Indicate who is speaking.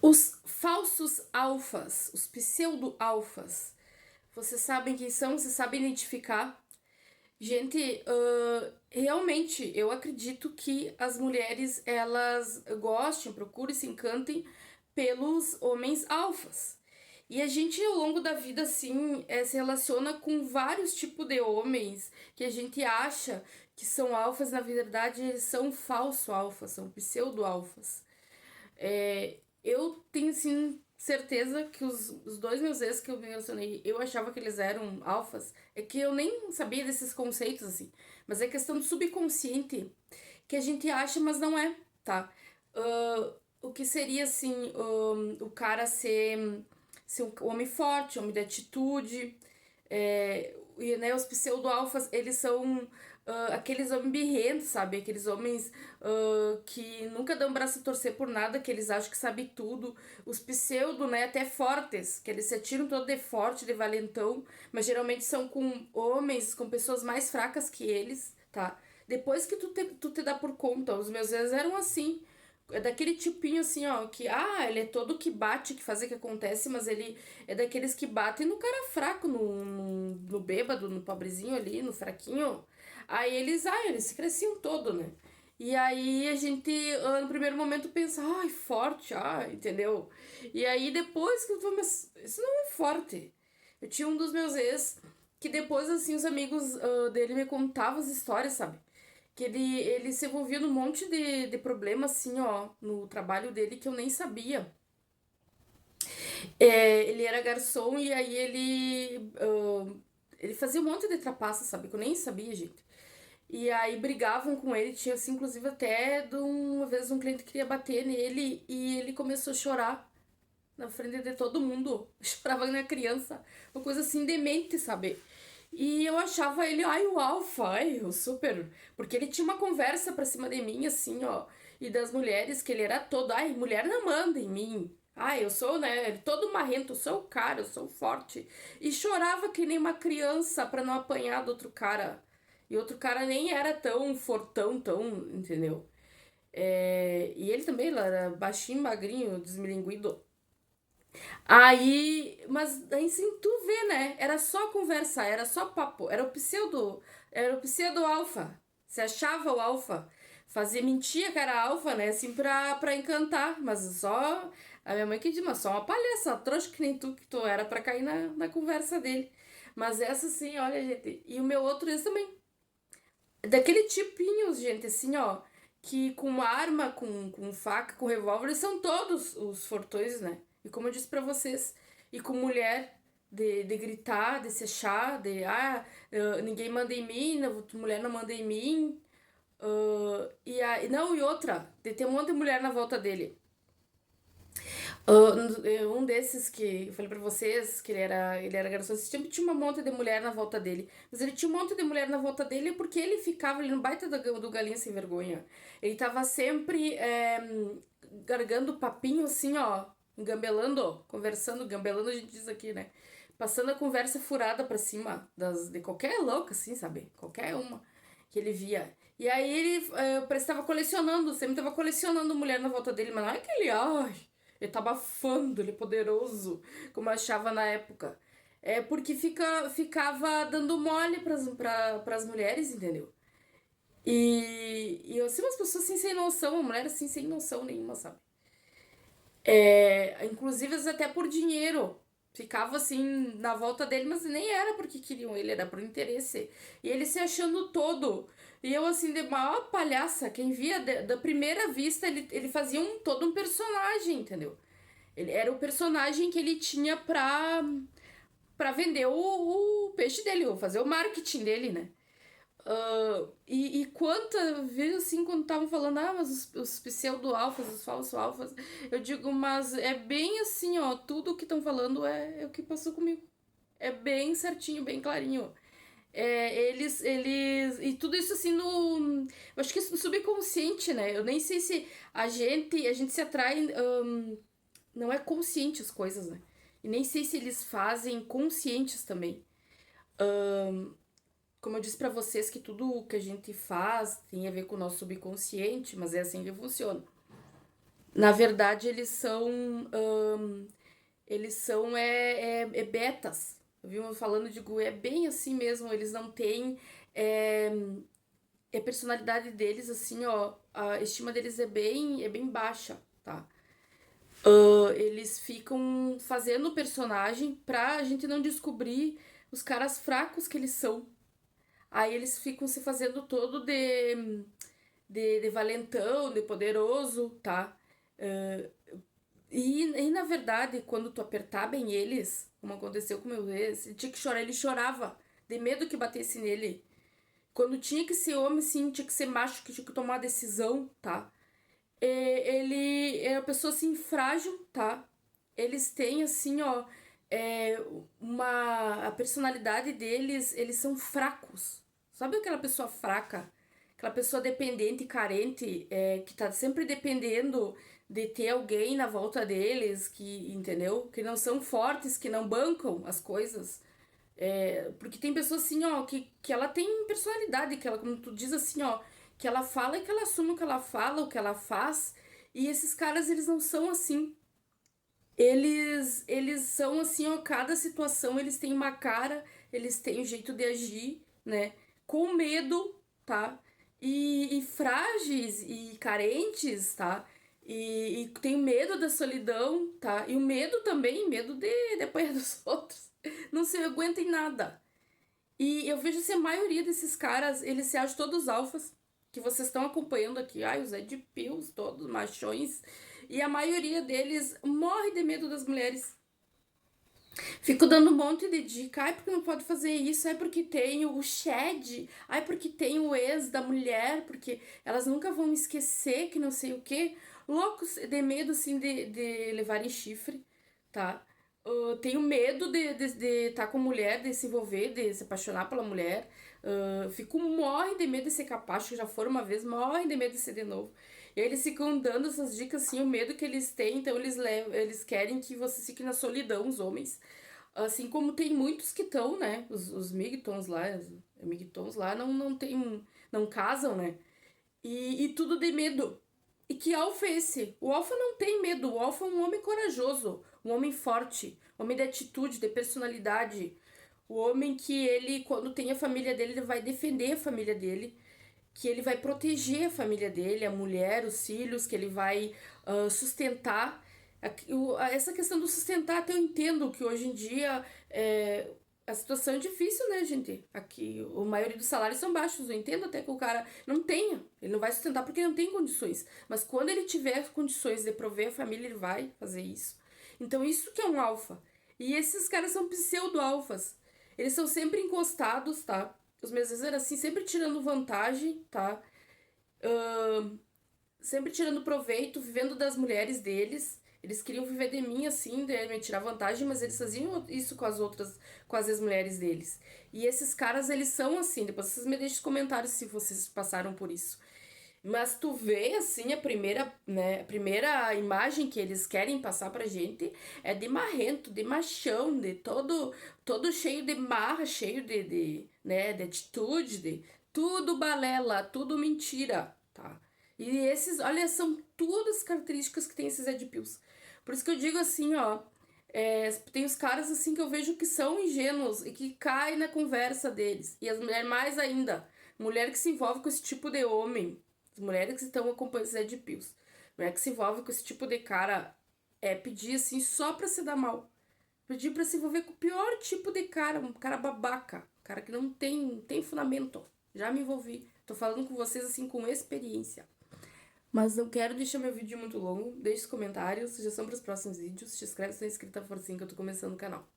Speaker 1: Os falsos alfas, os pseudo-alfas, vocês sabem quem são? Vocês sabem identificar? Gente, realmente, eu acredito que as mulheres, elas gostem, procurem, se encantem pelos homens alfas. E a gente, ao longo da vida, assim, se relaciona com vários tipos de homens que a gente acha que são alfas, na verdade, eles são falso alfas, são pseudo-alfas. Eu tenho, sim, certeza que os dois meus ex que eu mencionei, eu achava que eles eram alfas. É que eu nem sabia desses conceitos, assim. Mas é questão do subconsciente que a gente acha, mas não é, tá? O que seria, assim, o cara ser um homem forte, homem de atitude. E, né, os pseudo-alfas, eles são aqueles homens birrentos, sabe? Aqueles homens que nunca dão braço a torcer por nada, que eles acham que sabem tudo. Os pseudo, né, até fortes, que eles se atiram todo de forte, de valentão, mas geralmente são com homens, com pessoas mais fracas que eles, tá? Depois que tu te dá por conta, os meus ex eram assim. É daquele tipinho assim, ó, que, ele é todo que bate, que faz o que acontece, mas ele é daqueles que batem no cara fraco, no bêbado, no pobrezinho ali, no fraquinho. Aí eles se cresciam todo, né? E aí a gente, no primeiro momento, pensa, ai, forte, entendeu? E aí depois que eu falo, mas isso não é forte. Eu tinha um dos meus ex, que depois, assim, os amigos dele me contavam as histórias, sabe? Que ele se envolvia num monte de problema, assim, ó, no trabalho dele que eu nem sabia. Ele era garçom e aí ele fazia um monte de trapaça, sabe? Que eu nem sabia, gente. E aí brigavam com ele, tinha assim, inclusive até uma vez um cliente queria bater nele e ele começou a chorar na frente de todo mundo. Chorava na criança, uma coisa assim demente, sabe? E eu achava ele, o alfa, o super. Porque ele tinha uma conversa pra cima de mim, assim, ó. E das mulheres, que ele era todo, mulher não manda em mim. Eu sou, né, ele todo marrento, eu sou o cara, eu sou forte. E chorava que nem uma criança pra não apanhar do outro cara. E outro cara nem era tão fortão, tão, entendeu? E ele também ele era baixinho, magrinho, desmilinguido. Aí, mas aí sim tu vê, né? Era só conversa, era só papo, era o pseudo alfa. Se achava o alfa, fazia mentia que era alfa, né? Assim pra encantar, mas só a minha mãe que diz, mas só uma palhaça, trouxa que nem tu que tu era pra cair na conversa dele. Mas essa sim, olha, gente, e o meu outro ex também. Daquele tipinho, gente, assim, ó, que com arma, com faca, com revólver, eles são todos os fortões, né? E como eu disse pra vocês, e com mulher, de gritar, de se achar, ninguém manda em mim, mulher não manda em mim. Não, e outra, de ter um monte de mulher na volta dele. Um desses que eu falei pra vocês, que ele era garçom, esse tipo tinha um monte de mulher na volta dele. Mas ele tinha um monte de mulher na volta dele porque ele ficava ali no baita do galinha sem vergonha. Ele tava sempre gargando papinho assim, ó, engambelando, conversando, gambelando a gente diz aqui, né? Passando a conversa furada pra cima de qualquer louca, assim, sabe? Qualquer uma que ele via. E aí ele parece que tava colecionando, sempre tava colecionando mulher na volta dele, mas não é aquele, ele tá abafando, ele é poderoso, como eu achava na época. É porque ficava dando mole pras mulheres, entendeu? E assim, umas pessoas assim sem noção, uma mulher assim sem noção nenhuma, sabe? Inclusive, às vezes até por dinheiro. Ficava assim na volta dele, mas nem era porque queriam ele, era por interesse. E ele se achando todo. E eu, assim, de maior palhaça, quem via da primeira vista, ele fazia todo um personagem, entendeu? Ele era o personagem que ele tinha pra vender o peixe dele, ou fazer o marketing dele, né? E quanta vez assim, quando estavam falando, mas os pseudo-alfas, os falso-alfas, eu digo, mas é bem assim, ó, tudo o que estão falando é o que passou comigo. É bem certinho, bem clarinho. E tudo isso assim no. Eu acho que isso no subconsciente, né? Eu nem sei se a gente se atrai. Não é consciente as coisas, né? E nem sei se eles fazem conscientes também. Como eu disse pra vocês que tudo o que a gente faz tem a ver com o nosso subconsciente, mas é assim que funciona. Na verdade, eles são betas. Viu? Falando de Gu, é bem assim mesmo. Eles não têm. É, a personalidade deles, assim, ó. A estima deles é bem baixa, tá? Eles ficam fazendo o personagem pra gente não descobrir os caras fracos que eles são. Aí eles ficam se fazendo todo de valentão, de poderoso, tá? E na verdade, quando tu apertar bem eles, como aconteceu com o meu ex, ele tinha que chorar, ele chorava, de medo que batesse nele. Quando tinha que ser homem, sim, tinha que ser macho, que tinha que tomar uma decisão, tá? Ele é uma pessoa assim, frágil, tá? Eles têm, assim, ó, a personalidade deles, eles são fracos. Sabe aquela pessoa fraca? Aquela pessoa dependente e carente, que tá sempre dependendo de ter alguém na volta deles, que, entendeu? Que não são fortes, que não bancam as coisas. Porque tem pessoas assim, ó, que ela tem personalidade, que ela, como tu diz assim, ó, que ela fala e que ela assume o que ela fala, o que ela faz. E esses caras, eles não são assim. Eles são assim, ó, cada situação eles têm uma cara, eles têm um jeito de agir, né? Com medo, tá? E frágeis e carentes, tá? E tem medo da solidão, tá? E o medo também, medo de apanhar dos outros. Não se aguenta em nada. E eu vejo assim, a maioria desses caras, eles se acham todos alfas, que vocês estão acompanhando aqui. Ai, os Ed Pills, todos machões. E a maioria deles morre de medo das mulheres. Fico dando um monte de dica. Ai, porque não pode fazer isso. Ai, porque tem o Shed. Ai, porque tem o ex da mulher. Porque elas nunca vão esquecer que não sei o quê. Loucos de medo, assim, de levarem chifre, tá? Tenho medo de estar com mulher, de se envolver, de se apaixonar pela mulher. Fico morre de medo de ser capacho, já foram uma vez, morre de medo de ser de novo. E aí eles ficam dando essas dicas assim, o medo que eles têm, então eles querem que você fique na solidão, os homens. Assim como tem muitos que estão, né? Os migtons lá, não tem, não casam, né? E tudo de medo. E que alfa é esse? O alfa não tem medo. O alfa é um homem corajoso, um homem forte, um homem de atitude, de personalidade. O homem que ele, quando tem a família dele, ele vai defender a família dele, que ele vai proteger a família dele, a mulher, os filhos, que ele vai sustentar. Essa questão do sustentar, até eu entendo que hoje em dia a situação é difícil, né, gente? Aqui, a maioria dos salários são baixos. Eu entendo até que o cara não tenha. Ele não vai sustentar porque não tem condições. Mas quando ele tiver condições de prover a família, ele vai fazer isso. Então, isso que é um alfa. E esses caras são pseudo-alfas. Eles são sempre encostados, tá? Os meus eram assim, sempre tirando vantagem, tá? Sempre tirando proveito, vivendo das mulheres deles. Eles queriam viver de mim, assim, de me tirar vantagem, mas eles faziam isso com as outras, com as ex-mulheres deles. E esses caras, eles são assim. Depois vocês me deixem comentários se vocês passaram por isso. Mas tu vê, assim, a primeira imagem que eles querem passar pra gente é de marrento, de machão, de todo cheio de marra, cheio de atitude, de tudo balela, tudo mentira, tá? E esses, olha, são todas características que tem esses Ed Pills. Por isso que eu digo assim, ó, tem os caras assim que eu vejo que são ingênuos e que caem na conversa deles. E as mulheres mais ainda. Mulher que se envolve com esse tipo de homem. As mulheres que estão acompanhando esses Ed Pills. Mulher que se envolve com esse tipo de cara pedir assim só pra se dar mal. Pedir pra se envolver com o pior tipo de cara, um cara babaca. Um cara que não tem fundamento. Já me envolvi. Tô falando com vocês assim com experiência. Mas não quero deixar meu vídeo muito longo. Deixe os comentários, sugestão para os próximos vídeos. Te inscreve se não é inscrita, forcinho que eu tô começando o canal.